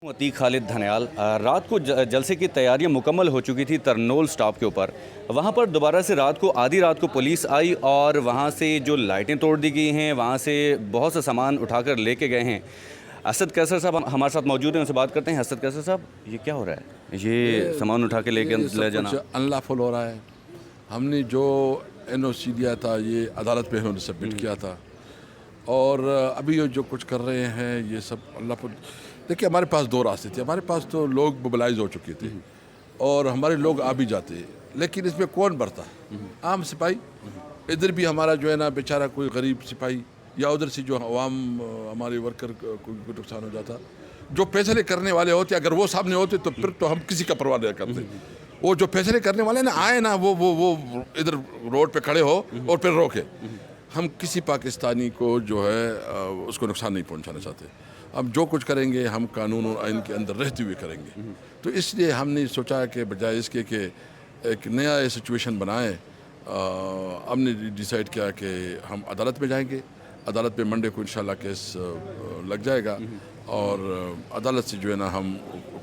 عتیق خالد دھنیال رات کو جلسے کی تیاریاں مکمل ہو چکی تھی ترنول سٹاپ کے اوپر. وہاں پر دوبارہ سے آدھی رات کو پولیس آئی اور وہاں سے جو لائٹیں توڑ دی گئی ہیں, وہاں سے بہت سا سامان اٹھا کر لے کے گئے ہیں. اسد قیصر صاحب ہمارے ساتھ موجود ہیں, ان سے بات کرتے ہیں. اسد قیصر صاحب, یہ کیا ہو رہا ہے؟ یہ سامان اٹھا کے لے جانا انلافل ہو رہا ہے. ہم نے جو NOC دیا تھا یہ عدالت میں انہوں نے سبمٹ کیا تھا, اور ابھی یہ جو کچھ کر رہے ہیں یہ سب اللہ پر. دیکھیے, ہمارے پاس دو راستے تھے. ہمارے پاس تو لوگ موبلائز ہو چکے تھے اور ہمارے لوگ آ بھی جاتے, لیکن اس میں کون برتا؟ عام سپاہی. ادھر بھی ہمارا جو ہے نا بیچارہ کوئی غریب سپاہی, یا ادھر سے جو عوام ہمارے ورکر کو نقصان ہو جاتا. جو فیصلے کرنے والے ہوتے, اگر وہ سامنے ہوتے تو پھر تو ہم کسی کا پرواہ نہیں کرتے. وہ جو فیصلے کرنے والے نا آئے نا, وہ ادھر روڈ پہ کھڑے ہو اور پھر روکے. ہم کسی پاکستانی کو جو ہے اس کو نقصان نہیں پہنچانا چاہتے. اب جو کچھ کریں گے ہم قانون اور آئین کے اندر رہتے ہوئے کریں گے. تو اس لیے ہم نے سوچا کہ بجائے اس کے کہ ایک نیا سچویشن بنائیں, ہم نے ڈیسائیڈ کیا کہ ہم عدالت میں جائیں گے. عدالت میں منڈے کو انشاءاللہ کیس لگ جائے گا, اور عدالت سے جو ہے نا ہم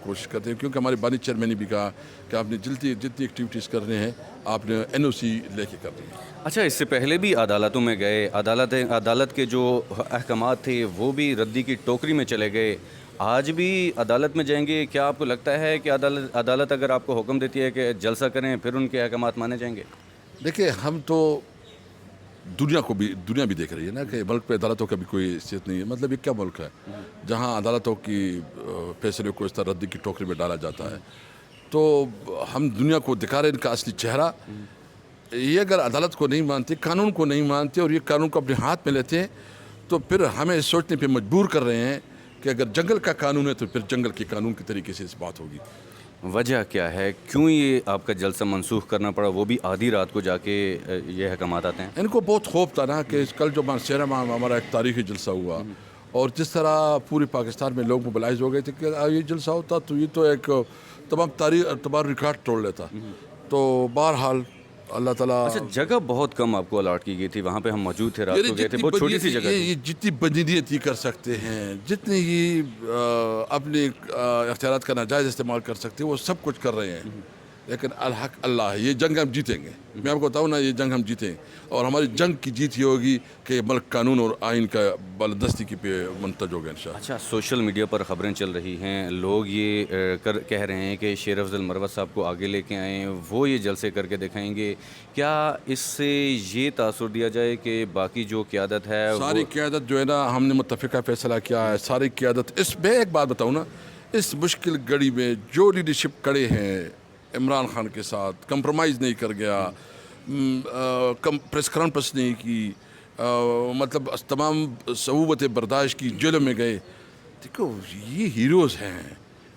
کوشش کرتے ہیں, کیونکہ ہمارے بانی چیئرمین نے بھی کہا کہ آپ نے جتنی ایکٹیویٹیز کرنے ہیں آپ نے NOC لے کے کرنی ہے. اچھا, اس سے پہلے بھی عدالتوں میں گئے, عدالت کے جو احکامات تھے وہ بھی ردی کی ٹوکری میں چلے گئے. آج بھی عدالت میں جائیں گے. کیا آپ کو لگتا ہے کہ عدالت اگر آپ کو حکم دیتی ہے کہ جلسہ کریں پھر ان کے احکامات مانے جائیں گے؟ دیکھیں, ہم تو دنیا بھی دیکھ رہی ہے نا کہ ملک پہ عدالتوں کا بھی کوئی حیثیت نہیں ہے. مطلب یہ کیا ملک ہے جہاں عدالتوں کی فیصلے کو اس طرح ردی کی ٹوکری میں ڈالا جاتا ہے؟ تو ہم دنیا کو دکھا رہے ہیں ان کا اصلی چہرہ. یہ اگر عدالت کو نہیں مانتے, قانون کو نہیں مانتے, اور یہ قانون کو اپنے ہاتھ میں لیتے ہیں, تو پھر ہمیں سوچنے پہ مجبور کر رہے ہیں کہ اگر جنگل کا قانون ہے تو پھر جنگل کے قانون کے طریقے سے اس بات ہوگی. وجہ کیا ہے, کیوں یہ آپ کا جلسہ منسوخ کرنا پڑا, وہ بھی آدھی رات کو جا کے یہ احکامات آتے ہیں؟ ان کو بہت خوف تھا نا کہ کل جو مانسہرہ میں ہمارا ایک تاریخی جلسہ ہوا, اور جس طرح پورے پاکستان میں لوگ موبلائز ہو گئے تھے کہ یہ جلسہ ہوتا تو یہ تو ایک تمام ریکارڈ توڑ لیتا. تو بہرحال اللہ تعالیٰ. اچھا, جگہ بہت کم آپ کو الاٹ کی گئی تھی, وہاں پہ ہم موجود تھے, رات کو گئے تھے, بہت چھوٹی سی جگہ تھی. یہ جتنی بدنیت یہ کر سکتے ہیں, جتنی یہ اپنے اختیارات کا ناجائز استعمال کر سکتے ہیں, وہ سب کچھ کر رہے ہیں. لیکن الحق اللہ ہے, یہ جنگ ہم جیتیں گے. میں آپ کو بتاؤں نا, یہ جنگ ہم جیتیں گے, اور ہماری جنگ کی جیت یہ ہوگی کہ ملک قانون اور آئین کا بالادستی کی پہ منتج ہوگا انشاءاللہ. اچھا, سوشل میڈیا پر خبریں چل رہی ہیں, لوگ یہ کہہ رہے ہیں کہ شیر افضل مروت صاحب کو آگے لے کے آئیں, وہ یہ جلسے کر کے دکھائیں گے. کیا اس سے یہ تاثر دیا جائے کہ باقی جو قیادت ہے, ساری قیادت جو ہے نا, ہم نے متفقہ فیصلہ کیا ہے, ساری قیادت اس میں ایک بات بتاؤں نا, اس مشکل گھڑی میں جو لیڈرشپ کڑے ہیں عمران خان کے ساتھ, کمپرومائز نہیں کر گیا, پریس کانفرنس نہیں کی, مطلب تمام صعوبتیں برداشت کی, جیلوں میں گئے. دیکھو, یہ ہیروز ہیں.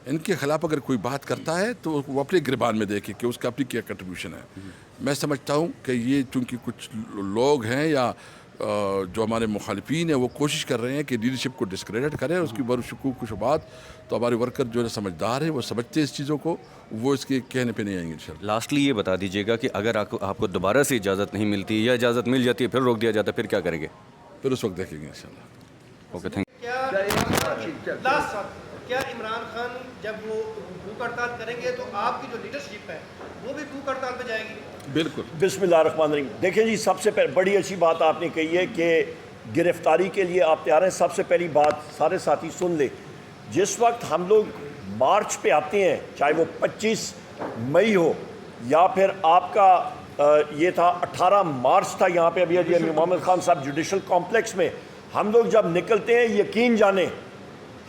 ان کے خلاف اگر کوئی بات کرتا ہے تو وہ اپنے گریبان میں دیکھے کہ اس کا اپنی کیا کنٹریبیوشن ہے. میں سمجھتا ہوں کہ یہ چونکہ کچھ لوگ ہیں یا جو ہمارے مخالفین ہیں وہ کوشش کر رہے ہیں کہ لیڈرشپ کو ڈسکریڈٹ کریں, اس کی برشکوک و شبہات. تو ہمارے ورکر جو ہے سمجھدار ہیں, وہ سمجھتے ہیں اس چیزوں کو, وہ اس کے کہنے پہ نہیں آئیں گے انشاءاللہ. لاسٹلی یہ بتا دیجیے گا کہ اگر آپ کو دوبارہ سے اجازت نہیں ملتی یا اجازت مل جاتی ہے پھر روک دیا جاتا ہے, پھر کیا کریں گے؟ پھر اس وقت دیکھیں گے انشاءاللہ. اوکے, تھینک کیا عمران خان جب وہ بھوک ہڑتال کریں گے تو آپ کی جو لیڈرشپ ہے وہ بھی بھوک ہڑتال پہ جائے گی؟ بالکل. بسم اللہ الرحمن الرحیم. دیکھیں جی, سب سے بڑی اچھی بات آپ نے کہی ہے کہ گرفتاری کے لیے آپ تیار ہیں. سب سے پہلی بات سارے ساتھی سن لیں, جس وقت ہم لوگ مارچ پہ آتے ہیں, چاہے وہ 25 مئی ہو یا پھر آپ کا یہ تھا 18 مارچ تھا یہاں پہ ابھی امیر محمد خان صاحب جوڈیشل کمپلیکس میں, ہم لوگ جب نکلتے ہیں یقین جانیں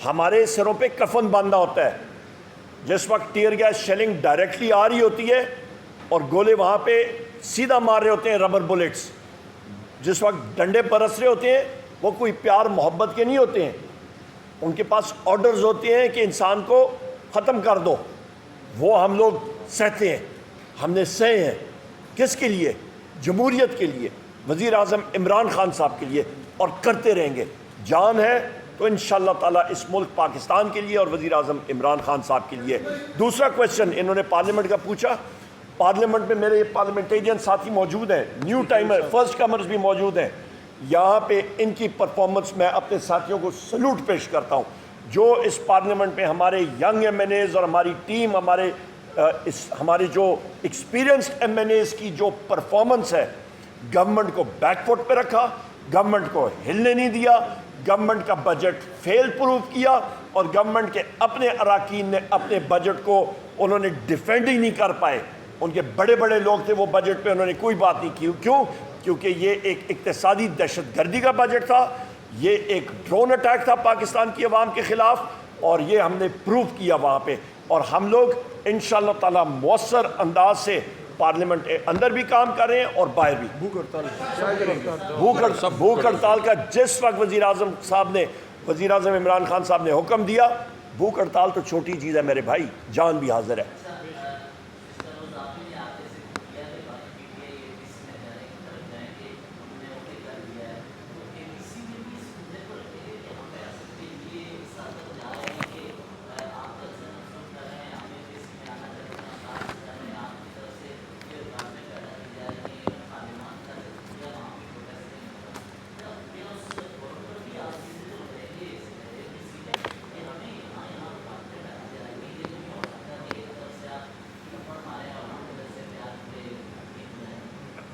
ہمارے سروں پہ کفن باندھا ہوتا ہے. جس وقت ٹیئر گیس شیلنگ ڈائریکٹلی آ رہی ہوتی ہے اور گولے وہاں پہ سیدھا مار رہے ہوتے ہیں, ربر بلٹس. جس وقت ڈنڈے برس رہے ہوتے ہیں وہ کوئی پیار محبت کے نہیں ہوتے ہیں, ان کے پاس آرڈرز ہوتے ہیں کہ انسان کو ختم کر دو. وہ ہم لوگ سہتے ہیں, ہم نے سہے ہیں. کس کے لیے؟ جمہوریت کے لیے, وزیر اعظم عمران خان صاحب کے لیے, اور کرتے رہیں گے. جان ہے تو انشاءاللہ تعالیٰ اس ملک پاکستان کے لیے اور وزیر اعظم عمران خان صاحب کے لیے. دوسرا کویشچن انہوں نے پارلیمنٹ کا پوچھا. پارلیمنٹ میں میرے پارلیمنٹیرین ساتھی موجود ہیں, نیو ٹائمر فرسٹ کمرز بھی موجود ہیں. یہاں پہ ان کی پرفارمنس میں اپنے ساتھیوں کو سلوٹ پیش کرتا ہوں. جو اس پارلیمنٹ میں ہمارے ینگ ایم این ایز اور ہماری ٹیم ہمارے جو ایکسپیرینسڈ ایم این ایز کی جو پرفارمنس ہے، گورنمنٹ کو بیک فٹ پہ رکھا، گورنمنٹ کو ہلنے نہیں دیا، گورنمنٹ کا بجٹ فیل پروف کیا، اور گورنمنٹ کے اپنے اراکین نے اپنے بجٹ کو انہوں نے ڈیفینڈ ہی نہیں کر پائے. ان کے بڑے بڑے لوگ تھے، وہ بجٹ پہ انہوں نے کوئی بات نہیں کی. کیوں؟ کیونکہ یہ ایک اقتصادی دہشت گردی کا بجٹ تھا، یہ ایک ڈرون اٹیک تھا پاکستان کی عوام کے خلاف، اور یہ ہم نے پروف کیا وہاں پہ. اور ہم لوگ انشاءاللہ تعالی مؤثر انداز سے پارلیمنٹ اندر بھی کام کر رہے ہیں اور باہر بھی. بھوک ہڑتال کا جس وقت وزیر اعظم عمران خان صاحب نے حکم دیا، بھوک ہڑتال تو چھوٹی چیز ہے میرے بھائی، جان بھی حاضر ہے.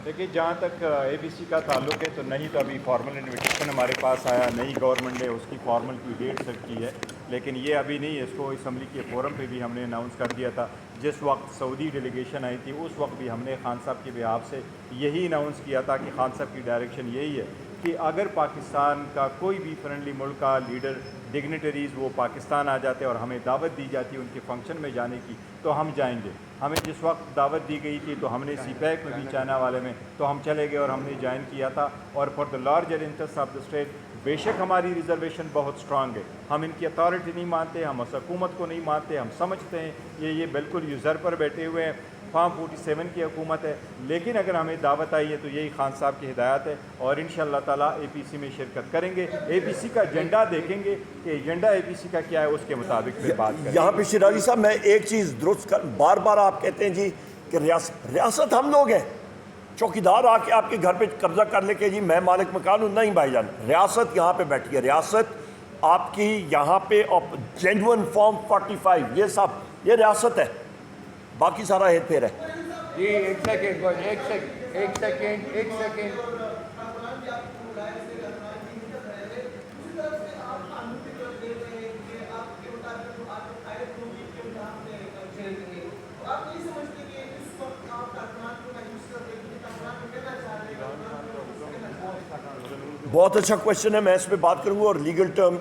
دیکھیے جہاں تک اے بی سی کا تعلق ہے تو نہیں تو ابھی فارمل انویٹیشن ہمارے پاس آیا، نئی گورنمنٹ نے اس کی فارمل کی ڈیٹ سیٹ کی ہے، لیکن یہ ابھی نہیں. اس کو اسمبلی کے فورم پہ بھی ہم نے اناؤنس کر دیا تھا. جس وقت سعودی ڈیلیگیشن آئی تھی اس وقت بھی ہم نے خان صاحب کے بہاف سے یہی اناؤنس کیا تھا کہ خان صاحب کی ڈائریکشن یہی ہے کہ اگر پاکستان کا کوئی بھی فرینڈلی ملک کا لیڈر ڈگنیٹریز وہ پاکستان آ جاتے اور ہمیں دعوت دی جاتی ان کے فنکشن میں جانے کی تو ہم جائیں گے. ہمیں جس وقت دعوت دی گئی تھی تو ہم نے سی پیک میں بھی چائنا والے میں تو ہم چلے گئے اور ہم نے جوائن کیا تھا. اور for the larger interest of the state بے شک ہماری ریزرویشن بہت اسٹرانگ ہے، ہم ان کی اتھارٹی نہیں مانتے، ہم اس حکومت کو نہیں مانتے، ہم سمجھتے ہیں یہ بالکل یوزر پر بیٹھے ہوئے ہیں، فارم 47 کی حکومت ہے. لیکن اگر ہمیں دعوت آئی ہے تو یہی خان صاحب کی ہدایت ہے اور انشاءاللہ تعالیٰ اے پی سی میں شرکت کریں گے. اے پی سی کا ایجنڈا دیکھیں گے کہ ایجنڈا اے پی سی کا کیا ہے، اس کے مطابق پھر بات کریں گے. یہاں پہ شیرازی صاحب میں ایک چیز درست بار بار آپ کہتے ہیں جی کہ ریاست ہم لوگ ہیں، چوکیدار آ کے آپ کے گھر پہ قبضہ کر لے کے جی میں مالک مکان ہوں. نہیں بھائی جان، ریاست یہاں پہ بیٹھی ہے، ریاست آپ کی یہاں پہ جینوئن فارم 45 یہ سب یہ ریاست ہے، باقی سارا ہیر پھیر ہے. جی ایک سیکنڈ بہت اچھا کوشچن ہے، میں اس پہ بات کروں گا اور لیگل ٹرم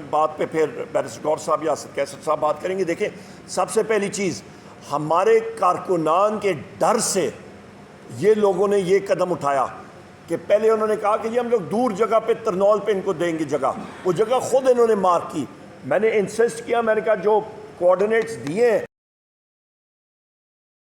بات پہ پھر بیرسٹر گور صاحب یا کیسر صاحب بات کریں گے. دیکھیں سب سے پہلی چیز، ہمارے کارکنان کے ڈر سے یہ لوگوں نے یہ قدم اٹھایا کہ پہلے انہوں نے کہا کہ جی ہم لوگ دور جگہ پہ ترنول پہ ان کو دیں گے جگہ، وہ جگہ خود انہوں نے مارک کی. میں نے انسسٹ کیا، میں نے کہا جو کوآرڈینیٹس دیے ہیں